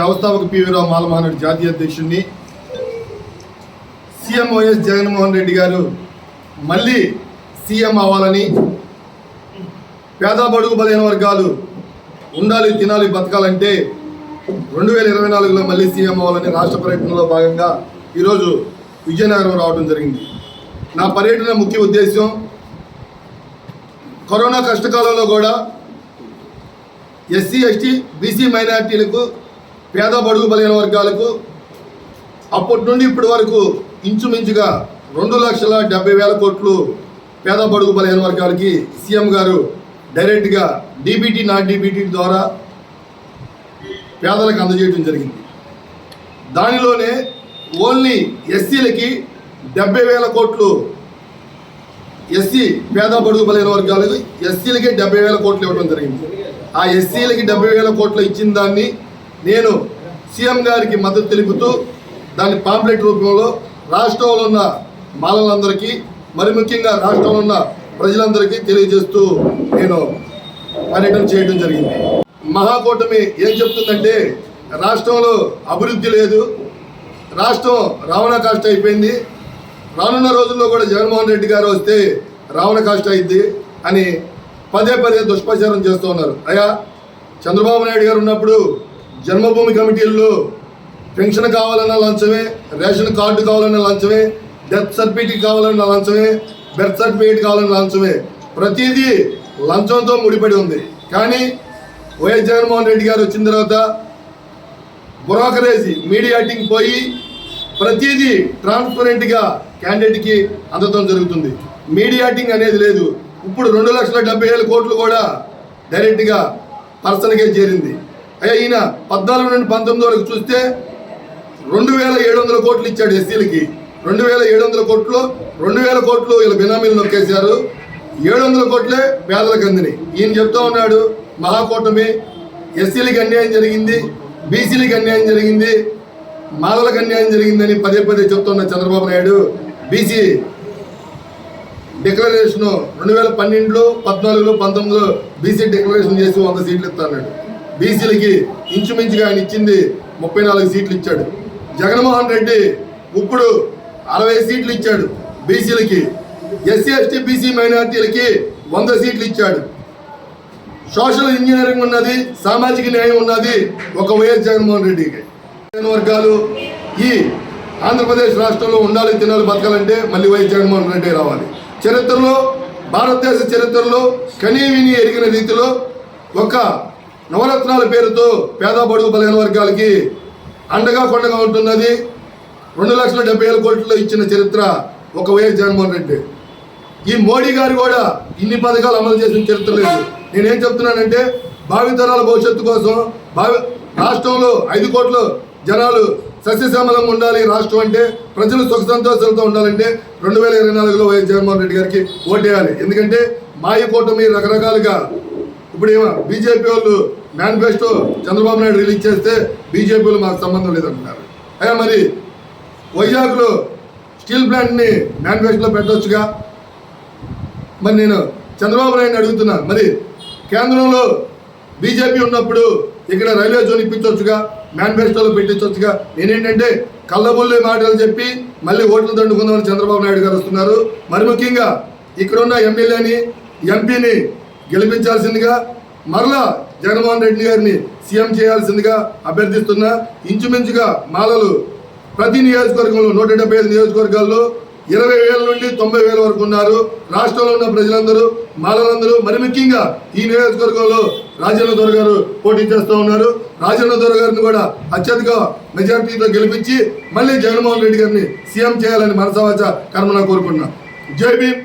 వ్యవస్థాపక పివిరావు మాలమహానాడు జాతీయ అధ్యక్షుడిని. సీఎం వైఎస్ జగన్మోహన్ రెడ్డి గారు మళ్ళీ సీఎం అవ్వాలని, పేద బడుగు బలైన వర్గాలు ఉండాలి తినాలి బతకాలంటే 2024లో మళ్ళీ సీఎం అవ్వాలని రాష్ట్ర పర్యటనలో భాగంగా ఈరోజు విజయనగరం రావడం జరిగింది. నా పర్యటన ముఖ్య ఉద్దేశం కరోనా కష్టకాలంలో కూడా ఎస్సీ ఎస్టీ బీసీ మైనారిటీలకు, పేద బడుగు బలైన వర్గాలకు అప్పటి నుండి ఇప్పటి వరకు ఇంచుమించుగా 2,70,000 కోట్లు పేద బడుగు బలైన వర్గాలకి సీఎం గారు డైరెక్ట్గా డీబీటీ నాట్ డీబీటీ ద్వారా పేదలకు అందజేయడం జరిగింది. దానిలోనే ఓన్లీ ఎస్సీలకి 70,000 కోట్లు, ఎస్సీ పేద బడుగు బలైన వర్గాలకు ఎస్సీలకి 70,000 కోట్లు ఇవ్వడం జరిగింది. ఆ ఎస్సీలకి 70,000 కోట్లు ఇచ్చిన దాన్ని నేను సీఎం గారికి మద్దతు తెలుపుతూ దాని పాంప్లెట్ రూపంలో రాష్ట్రంలో ఉన్న మాలలందరికీ, మరి ముఖ్యంగా రాష్ట్రంలో ఉన్న ప్రజలందరికీ తెలియజేస్తూ నేను పర్యటన చేయడం జరిగింది. మహాకూటమి ఏం చెప్తుందంటే రాష్ట్రంలో అభివృద్ధి లేదు, రాష్ట్రం రావణ కాష్ట అయిపోయింది, రానున్న రోజుల్లో కూడా జగన్మోహన్ రెడ్డి గారు వస్తే రావణ కాష్ట అయింది అని పదే పదే దుష్ప్రచారం చేస్తూ ఉన్నారు. అయ్యా, చంద్రబాబు నాయుడు గారు ఉన్నప్పుడు జన్మభూమి కమిటీల్లో పెన్షన్ కావాలన్న లంచమే, రేషన్ కార్డు కావాలన్న లంచమే, డెత్ సర్టిఫికేట్ కావాలన్న లంచమే, బెర్త్ సర్టిఫికేట్ కావాలన్న లంచమే, ప్రతిదీ లంచంతో ముడిపడి ఉంది. కానీ వైఎస్ జగన్మోహన్ రెడ్డి గారు వచ్చిన తర్వాత బ్రోకరేజీ మీడియాటింగ్ పోయి ప్రతిదీ ట్రాన్స్పరెంట్గా క్యాండిడేట్కి అందడం జరుగుతుంది. మీడియాటింగ్ అనేది లేదు. ఇప్పుడు 2,70,000 కోట్లు కూడా డైరెక్ట్గా పర్సన్కే చేరింది. అయ్యా, ఈయన 14 నుండి 19 వరకు చూస్తే 2,700 కోట్లు ఇచ్చాడు ఎస్సీలకి. 2,700 కోట్లు, 2,000 కోట్లు వీళ్ళ బినామీలు నొక్కేశారు, 700 కోట్లే పేదలకు అందినాయి. ఈయన చెప్తా ఉన్నాడు మహాకూటమి ఎస్సీలకి అన్యాయం జరిగింది, బీసీలకి అన్యాయం జరిగింది, మాలలకు అన్యాయం జరిగిందని పదే పదే చెప్తున్న చంద్రబాబు నాయుడు బీసీ డిక్లరేషన్ 2012లో, 14లో, 19లో బీసీ డిక్లరేషన్ చేసి 100 సీట్లు ఇస్తాడు. బీసీలకి ఇంచుమించుగా ఆయన ఇచ్చింది 34 సీట్లు ఇచ్చాడు. జగన్మోహన్ రెడ్డి ఇప్పుడు 60 సీట్లు ఇచ్చాడు బీసీలకి. ఎస్సీ ఎస్టీ బీసీ మైనారిటీలకి 100 సీట్లు ఇచ్చాడు. సోషల్ ఇంజనీరింగ్ ఉన్నది, సామాజిక న్యాయం ఉన్నది ఒక వైఎస్ జగన్మోహన్ రెడ్డికి. వర్గాలు ఈ ఆంధ్రప్రదేశ్ రాష్ట్రంలో ఉండాలి తినాలి బతకాలంటే మళ్ళీ వైఎస్ జగన్మోహన్ రెడ్డి రావాలి. చరిత్రలో, భారతదేశ చరిత్రలో కనీ విని ఎరిగిన రీతిలో ఒక నవరత్నాల పేరుతో పేద బడుగు బలైన వర్గాలకి అండగా కొండగా ఉంటున్నది. 2,70,000 కోట్లు ఇచ్చిన చరిత్ర ఒక వైఎస్ జగన్మోహన్ రెడ్డి. ఈ మోడీ గారు కూడా ఇన్ని పథకాలు అమలు చేసిన చరిత్ర లేదు. నేనేం చెప్తున్నానంటే భావితరాల భవిష్యత్తు కోసం రాష్ట్రంలో 5 కోట్ల జనాలు సస్యశ్యామలంగా ఉండాలి, రాష్ట్రం అంటే ప్రజలు సుఖ సంతోషాలతో ఉండాలంటే 2024లో వైఎస్ జగన్మోహన్ రెడ్డి గారికి ఓటేయాలి. ఎందుకంటే మాయ కూటమి రకరకాలుగా ఇప్పుడు ఏమో బీజేపీ వాళ్ళు మేనిఫెస్టో చంద్రబాబు నాయుడు రిలీజ్ చేస్తే బీజేపీలో మాకు సంబంధం లేదంటున్నారు. అయ్యా, మరి వైజాగ్లో స్టీల్ ప్లాంట్ని మేనిఫెస్టోలో పెట్టవచ్చుగా. మరి నేను చంద్రబాబు నాయుడిని అడుగుతున్నా, మరి కేంద్రంలో బీజేపీ ఉన్నప్పుడు ఇక్కడ రైల్వే జోన్ ఇప్పించవచ్చుగా, మేనిఫెస్టోలో పెట్టించవచ్చుగా. నేనేంటంటే కళ్ళబొల్లి మాటలు చెప్పి మళ్ళీ ఓట్లు దండుకుందామని చంద్రబాబు నాయుడు గారు వస్తున్నారు. మరి ముఖ్యంగా ఇక్కడున్న ఎమ్మెల్యేని, ఎంపీని గెలిపించాల్సిందిగా, మరలా జగన్మోహన్ రెడ్డి గారిని సీఎం చేయాల్సిందిగా అభ్యర్థిస్తున్నా. ఇంచుమించుగా మాలలు ప్రతి నియోజకవర్గంలో 175 నియోజకవర్గాల్లో 20,000 నుండి 90,000 వరకు ఉన్నారు. రాష్ట్రంలో ఉన్న ప్రజలందరూ, మాలలందరూ, మరి ముఖ్యంగా ఈ నియోజకవర్గంలో రాజన్న దొర గారు పోటీ చేస్తూ ఉన్నారు. రాజన్న దొర గారిని కూడా అత్యధిక మెజార్టీతో గెలిపించి మళ్ళీ జగన్మోహన్ రెడ్డి గారిని సీఎం చేయాలని మనసావాచ కర్మన కోరుకున్నా. జై భీమ్.